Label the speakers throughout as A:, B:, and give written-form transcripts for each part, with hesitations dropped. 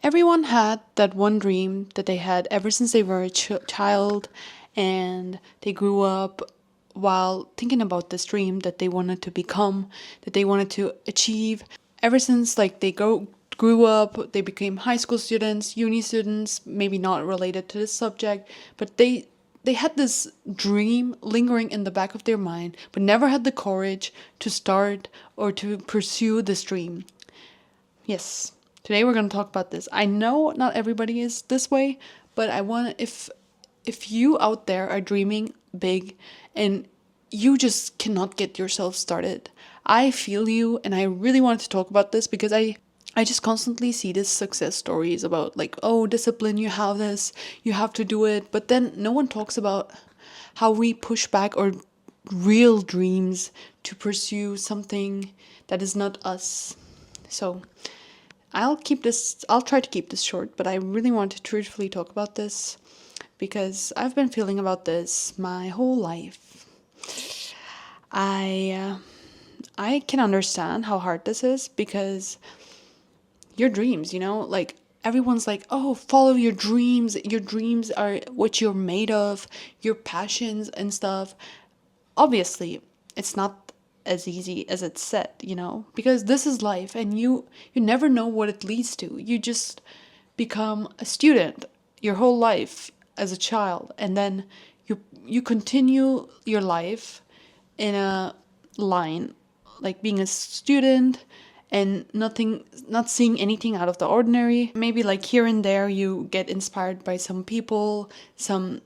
A: Everyone had that one dream that they had ever since they were a child, and they grew up while thinking about this dream that they wanted to become, that they wanted to achieve. Ever since like grew up, they became high school students, uni students, maybe not related to this subject, but they had this dream lingering in the back of their mind, but never had the courage to start or to pursue this dream. Yes, today we're going to talk about this. I know not everybody is this way, but I want if you out there are dreaming big and you just cannot get yourself started, I feel you, and I really wanted to talk about this because I just constantly see these success stories about like, oh, discipline, you have this, you have to do it, but then no one talks about how we push back our real dreams to pursue something that is not us. So, I'll try to keep this short, but I really want to truthfully talk about this because I've been feeling about this my whole life. I can understand how hard this is because your dreams, like everyone's like, "Oh, follow your dreams. Your dreams are what you're made of, your passions and stuff." Obviously, it's not as easy as it's said, because this is life and you never know what it leads to. You just become a student your whole life as a child, and then you continue your life in a line, like being a student and not seeing anything out of the ordinary. Maybe like here and there you get inspired by some people, some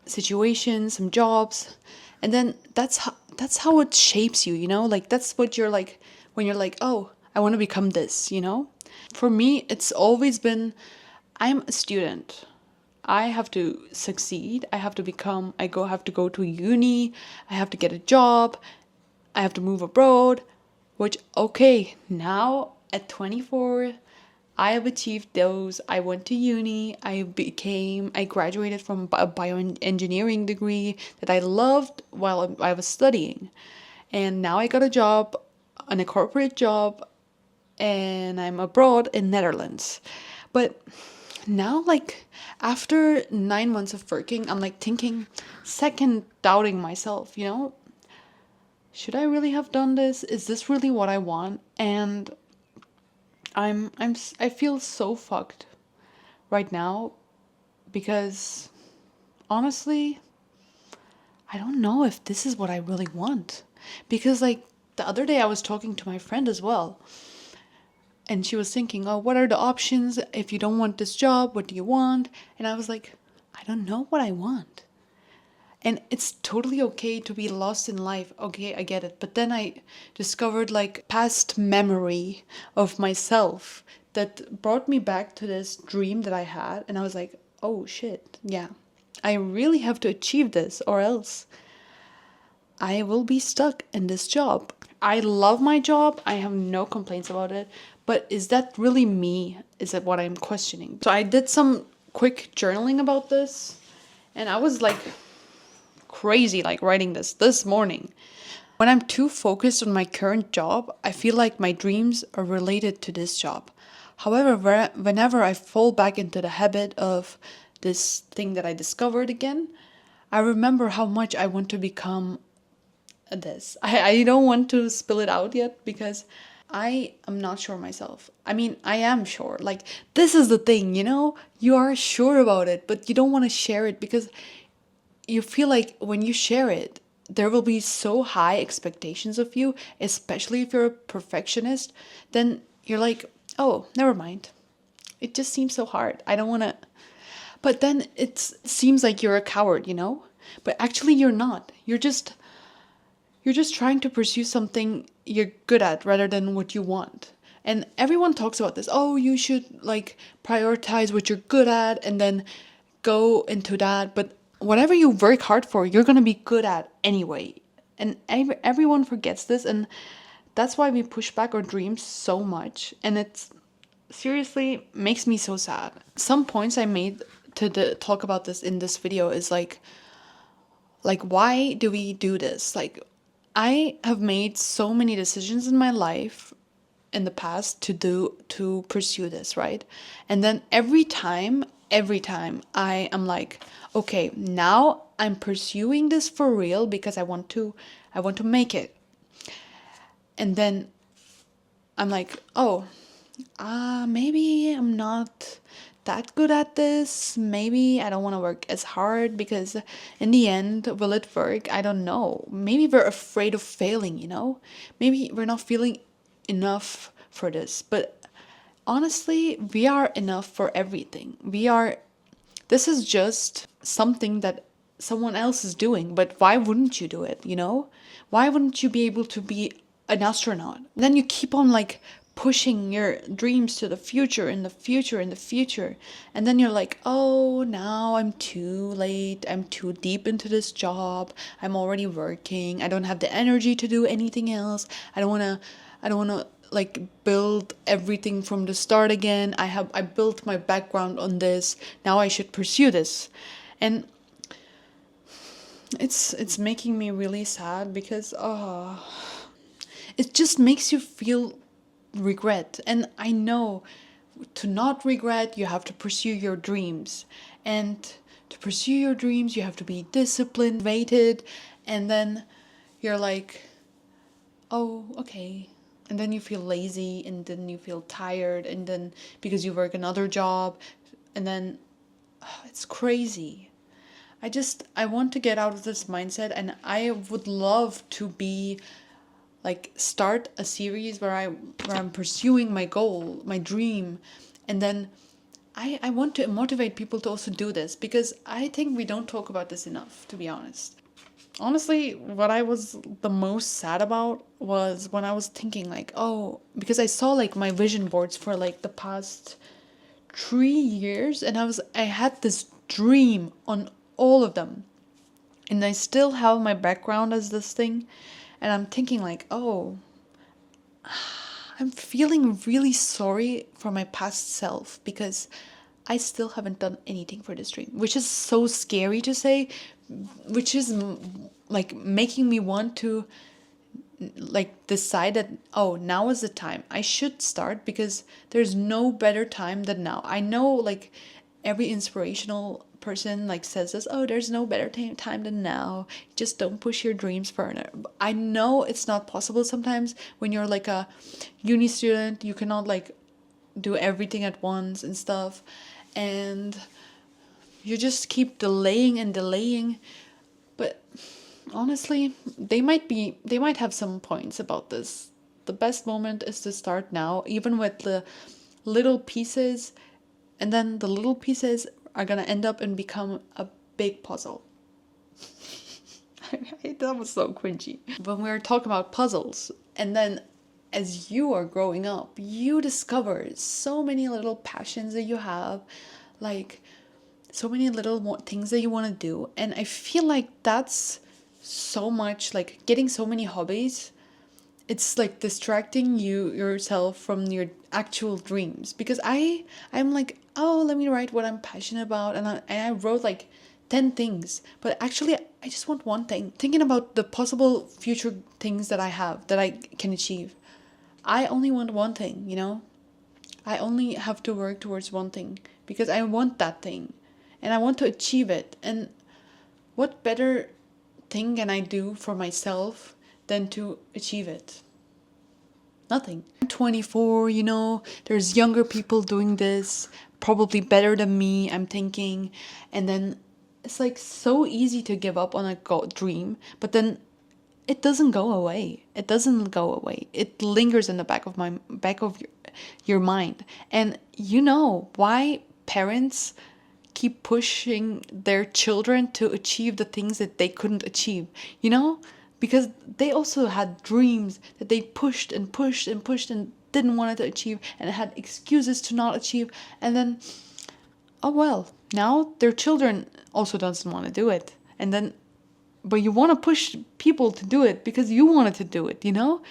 A: situations, some jobs, and then that's how it shapes you, like that's what you're like when you're like, oh, I want to become this. For me, it's always been, I'm a student, I have to succeed, have to go to uni, I have to get a job, I have to move abroad, which, okay, now at 24, I have achieved those. I went to uni. I graduated from a bioengineering degree that I loved while I was studying. And now I got a job, a corporate job, and I'm abroad in Netherlands. But now, like, after 9 months of working, I'm like thinking, second doubting myself, should I really have done this? Is this really what I want? And I feel so fucked right now because honestly, I don't know if this is what I really want. Because like the other day I was talking to my friend as well, and she was thinking, "Oh, what are the options if you don't want this job? What do you want?" And I was like, "I don't know what I want." And it's totally okay to be lost in life. Okay, I get it. But then I discovered like past memory of myself that brought me back to this dream that I had. And I was like, oh shit, yeah. I really have to achieve this or else I will be stuck in this job. I love my job. I have no complaints about it. But is that really me? Is that what I'm questioning? So I did some quick journaling about this. And I was like crazy like writing this morning. When I'm too focused on my current job, I feel like my dreams are related to this job. However, whenever I fall back into the habit of this thing that I discovered again, I remember how much I want to become this. I don't want to spill it out yet because I am not sure myself. I mean, I am sure. Like, this is the thing, you are sure about it, but you don't want to share it because you feel like when you share it, there will be so high expectations of you, especially if you're a perfectionist, then you're like, oh, never mind. It just seems so hard. I don't want to. But then it seems like you're a coward, But actually you're not. You're just trying to pursue something you're good at rather than what you want. And everyone talks about this. Oh, you should like prioritize what you're good at and then go into that. But whatever you work hard for, you're going to be good at anyway. And everyone forgets this. And that's why we push back our dreams so much. And it's seriously makes me so sad. Some points I made to talk about this in this video is like why do we do this? Like, I have made so many decisions in my life in the past to pursue this, right? And then every time I am like, okay, now I'm pursuing this for real because I want to make it. And then I'm like, oh, maybe I'm not that good at this. Maybe I don't want to work as hard because in the end, will it work? I don't know. Maybe we're afraid of failing, you know? Maybe we're not feeling enough for this. But honestly, we are enough for everything. This is just something that someone else is doing, but why wouldn't you do it, you know? Why wouldn't you be able to be an astronaut? Then you keep on like pushing your dreams to the future, in the future, in the future. And then you're like, oh, now I'm too late. I'm too deep into this job. I'm already working. I don't have the energy to do anything else. I don't want to like build everything from the start again. I built my background on this. Now I should pursue this. And it's making me really sad because it just makes you feel regret. And I know to not regret, you have to pursue your dreams. And to pursue your dreams, you have to be disciplined, motivated, and then you're like, oh, okay. And then you feel lazy, and then you feel tired, and then because you work another job, and then it's crazy. I want to get out of this mindset, and I would love to be like start a series where I'm pursuing my goal, my dream, and then I want to motivate people to also do this because I think we don't talk about this enough, to be honest. Honestly, what I was the most sad about was when I was thinking like, oh, because I saw like my vision boards for like the past 3 years, and I had this dream on all of them, and I still have my background as this thing, and I'm thinking like, oh, I'm feeling really sorry for my past self because I still haven't done anything for this dream, which is so scary to say, which is like making me want to like decide that, oh, now is the time I should start because there's no better time than now. I know like every inspirational person like says this, oh, there's no better time than now, just don't push your dreams further. I know it's not possible sometimes when you're like a uni student, you cannot like do everything at once and stuff, and you just keep delaying and delaying. But honestly, they might have some points about this. The best moment is to start now, even with the little pieces, and then the little pieces are gonna end up and become a big puzzle. That was so cringy. When we were talking about puzzles, and then as you are growing up, you discover so many little passions that you have, like so many little things that you want to do. And I feel like that's so much like getting so many hobbies, it's like distracting yourself from your actual dreams. Because I'm like, oh, let me write what I'm passionate about, and I wrote like 10 things, but actually I just want one thing. Thinking about the possible future things that I have that I can achieve, I only want one thing, you know? I only have to work towards one thing because I want that thing and I want to achieve it. And what better thing can I do for myself than to achieve it? Nothing. I'm 24, you know, there's younger people doing this, probably better than me, I'm thinking. And then it's like so easy to give up on a dream, but then it doesn't go away. It doesn't go away. It lingers in the back of your mind. And you know why parents keep pushing their children to achieve the things that they couldn't achieve, you know? Because they also had dreams that they pushed and pushed and pushed and didn't want to achieve and had excuses to not achieve. And then, oh well, now their children also doesn't want to do it. And then, but you want to push people to do it because you wanted to do it, you know?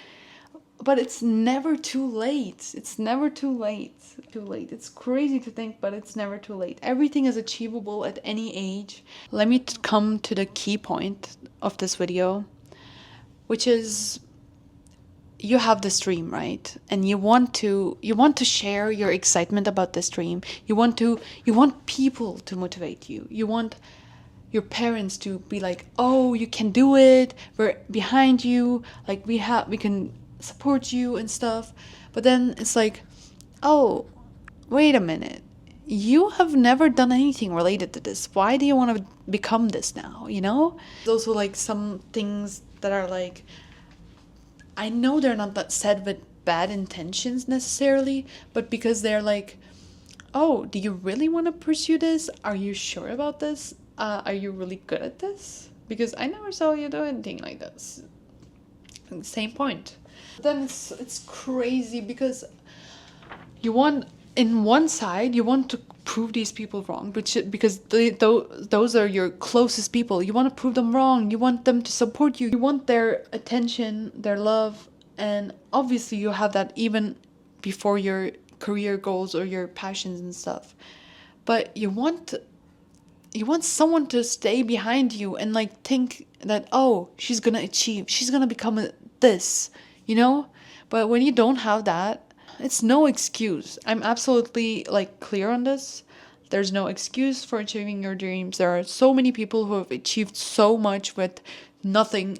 A: But it's never too late. It's never too late. Too late. It's crazy to think, but it's never too late. Everything is achievable at any age. Let me come to the key point of this video, which is you have this dream, right? And you want to share your excitement about this dream. You want people to motivate you. You want your parents to be like, "Oh, you can do it. We're behind you. Like we can support you and stuff." But then it's like, "Oh, wait a minute. You have never done anything related to this. Why do you want to become this now, you know?" There's also like some things that are like, I know they're not that said with bad intentions necessarily, but because they're like, "Oh, do you really want to pursue this? Are you sure about this? Are you really good at this? Because I never saw you do anything like this." Same point. Then it's crazy because you want, in one side you want to prove these people wrong, because those are your closest people. You want to prove them wrong. You want them to support you. You want their attention, their love, and obviously you have that even before your career goals or your passions and stuff. But you want someone to stay behind you and like think that, "Oh, she's gonna achieve, she's gonna become this, you know?" But when you don't have that, it's no excuse. I'm absolutely like clear on this. There's no excuse for achieving your dreams. There are so many people who have achieved so much nothing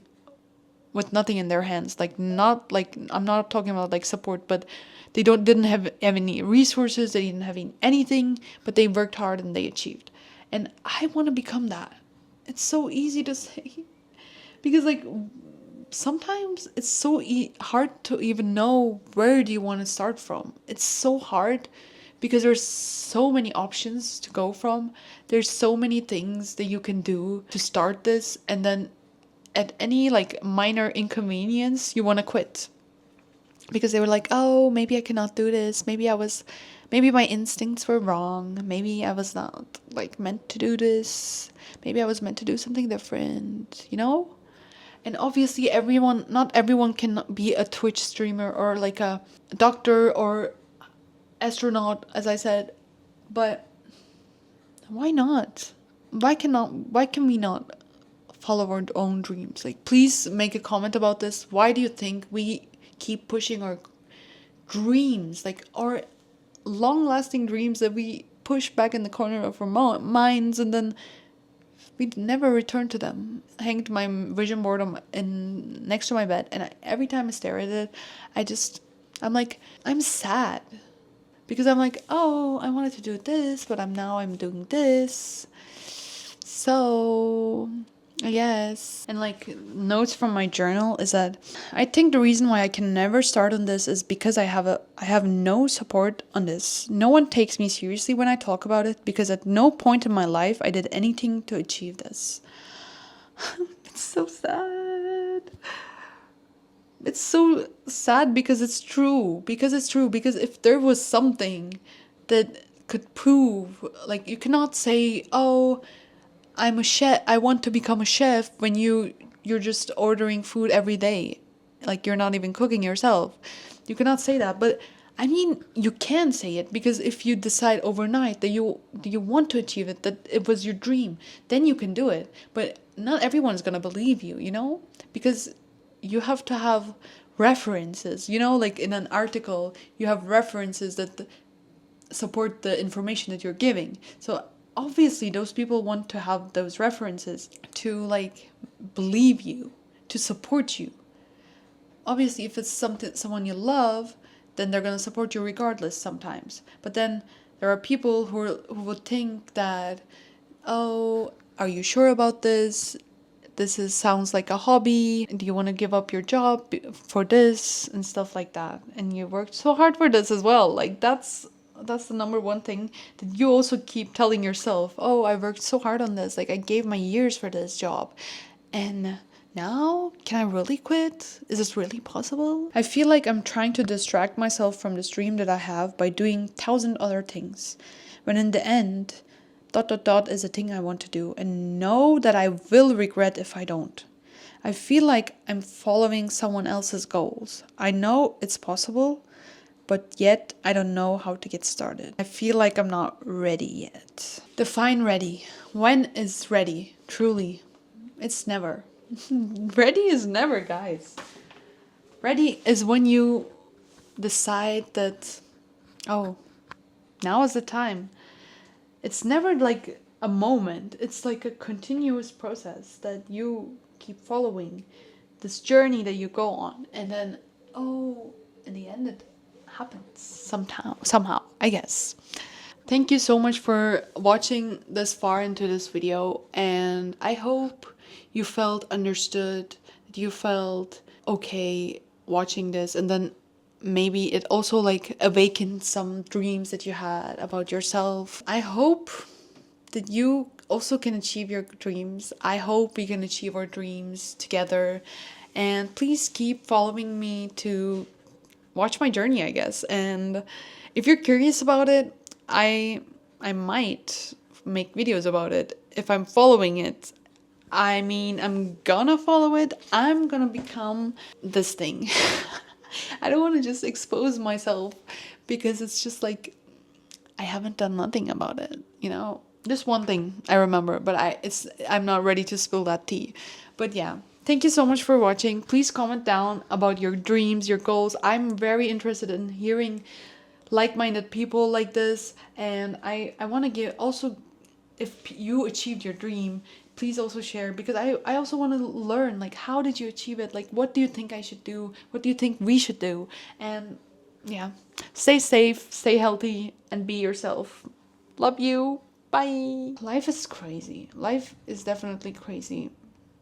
A: with nothing in their hands. Like, not like, I'm not talking about like support, but they didn't have any resources, they didn't have anything, but they worked hard and they achieved. And I want to become that. It's so easy to say because like sometimes it's so hard to even know where do you want to start from. It's so hard because there's so many options to go from. There's so many things that you can do to start this, and then at any like minor inconvenience you want to quit because they were like, "Oh, maybe I cannot do this. Maybe my instincts were wrong. Maybe I was not like meant to do this. Maybe I was meant to do something different, you know?" And obviously not everyone can be a Twitch streamer or like a doctor or astronaut, as I said. But why not? Why can we not follow our own dreams? Like, please make a comment about this. Why do you think we keep pushing our dreams, like our long lasting dreams that we push back in the corner of our minds, and then we never return to them? I hanged my vision board next to my bed, and every time I stare at it, I'm like, I'm sad because I'm like, "Oh, I wanted to do this, but I'm doing this." So, yes. And like, notes from my journal is that I think the reason why I can never start on this is because I have no support on this. No one takes me seriously when I talk about it, because at no point in my life I did anything to achieve this. It's so sad. It's so sad because it's true. Because if there was something that could prove, like, you cannot say, "Oh, I'm a chef. I want to become a chef," when you're just ordering food every day, like you're not even cooking yourself. You cannot say that. But I mean, you can say it, because if you decide overnight that you want to achieve it, that it was your dream, then you can do it. But not everyone's gonna believe you, you know, because you have to have references. You know, like in an article, you have references that support the information that you're giving. So obviously those people want to have those references to like believe you, to support you. Obviously if it's someone you love, then they're going to support you regardless sometimes. But then there are people who would think that, "Oh, are you sure about this? Sounds like a hobby. Do you want to give up your job for this?" and stuff like that. And you worked so hard for this as well. Like, that's the number one thing that you also keep telling yourself. "Oh, I worked so hard on this. Like, I gave my years for this job. And now, can I really quit? Is this really possible?" I feel like I'm trying to distract myself from this dream that I have by doing 1,000 other things, when in the end, ... is a thing I want to do, and know that I will regret if I don't. I feel like I'm following someone else's goals. I know it's possible, but yet I don't know how to get started. I feel like I'm not ready yet. Define ready. When is ready? Truly, it's never. Ready is never, guys. Ready is when you decide that, oh, now is the time. It's never like a moment, it's like a continuous process that you keep following, this journey that you go on, and then, oh, in the end, it happens somehow, I guess. Thank you so much for watching this far into this video, and I hope you felt understood, that you felt okay watching this, and then maybe it also like awakened some dreams that you had about yourself. I hope that you also can achieve your dreams. I hope we can achieve our dreams together. And please keep following me to watch my journey, I guess. And if you're curious about it, I might make videos about it if I'm following it. I mean, I'm gonna follow it. I'm gonna become this thing. I don't want to just expose myself because it's just like I haven't done nothing about it, you know? Just one thing I remember, but I'm not ready to spill that tea. But yeah, thank you so much for watching. Please comment down about your dreams, your goals. I'm very interested in hearing like-minded people like this, and I want to give also, if you achieved your dream, please also share, because I also want to learn, like, how did you achieve it? Like, what do you think I should do? What do you think we should do? And yeah, stay safe, stay healthy, and be yourself. Love you. Bye. Life is crazy. Life is definitely crazy.